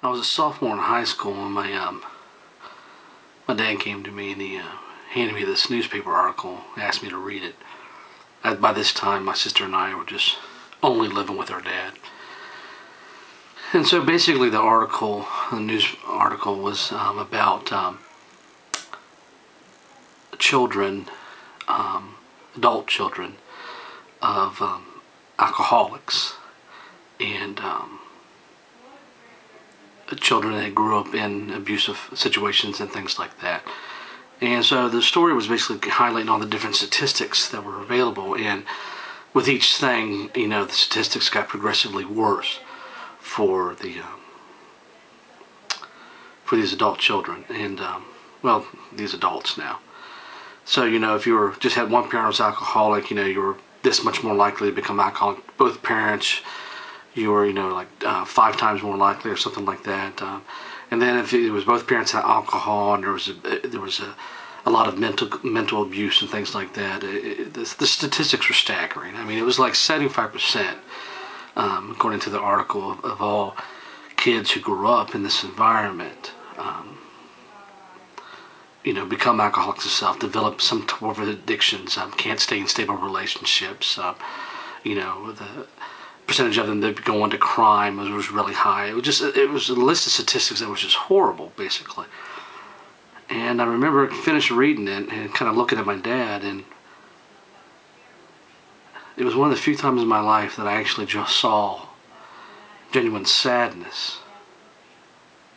I was a sophomore in high school when my dad came to me and he handed me this newspaper article, asked me to read it. By this time, my sister and I were just only living with our dad. And so basically the news article was about children, adult children of alcoholics and children that grew up in abusive situations and things like that. And so the story was basically highlighting all the different statistics that were available, and with each thing, the statistics got progressively worse for these adult children and these adults now. So if you just had one parent was alcoholic, you were this much more likely to become alcoholic. Both parents, you were 5 times more likely or something like that. And then if it was both parents had alcohol and there was a lot of mental abuse and things like that, the statistics were staggering. I mean, it was like 75%, according to the article, of all kids who grew up in this environment, become alcoholics themselves, develop some type of addictions, can't stay in stable relationships. The percentage of them that go into crime was really high. It was a list of statistics that was just horrible, basically. And I remember finished reading it and kind of looking at my dad, and it was one of the few times in my life that I actually just saw genuine sadness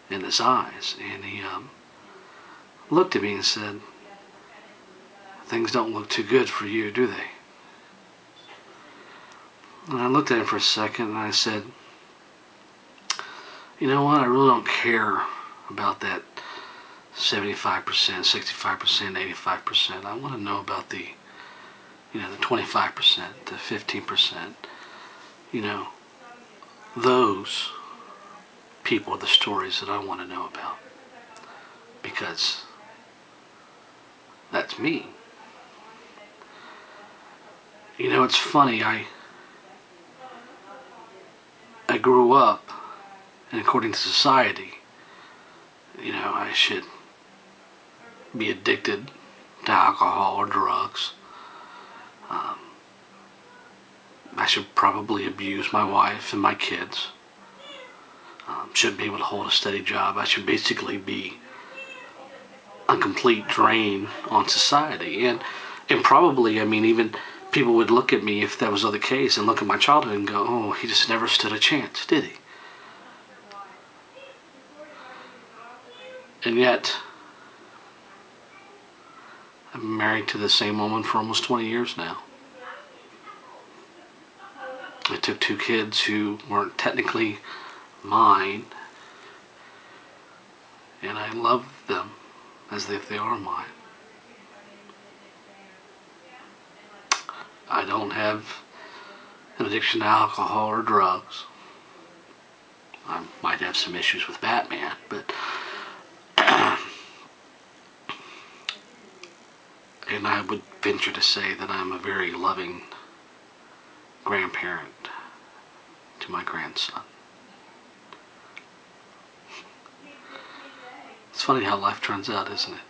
in his eyes. And he looked at me and said, "Things don't look too good for you, do they?" And I looked at him for a second and I said, "You know what, I really don't care about that 75%, 65%, 85%. I want to know about the 25%, the 15%. Those people are the stories that I want to know about, because that's me." It's funny, I grew up, and according to society, I should be addicted to alcohol or drugs. I should probably abuse my wife and my kids. Shouldn't be able to hold a steady job. I should basically be a complete drain on society. And probably, even people would look at me, if that was the case, and look at my childhood and go, "Oh, he just never stood a chance, did he?" And yet, I'm married to the same woman for almost 20 years now. I took 2 kids who weren't technically mine, and I love them as if they are mine. I don't have an addiction to alcohol or drugs. I might have some issues with Batman, but and I would venture to say that I'm a very loving grandparent to my grandson. It's funny how life turns out, isn't it?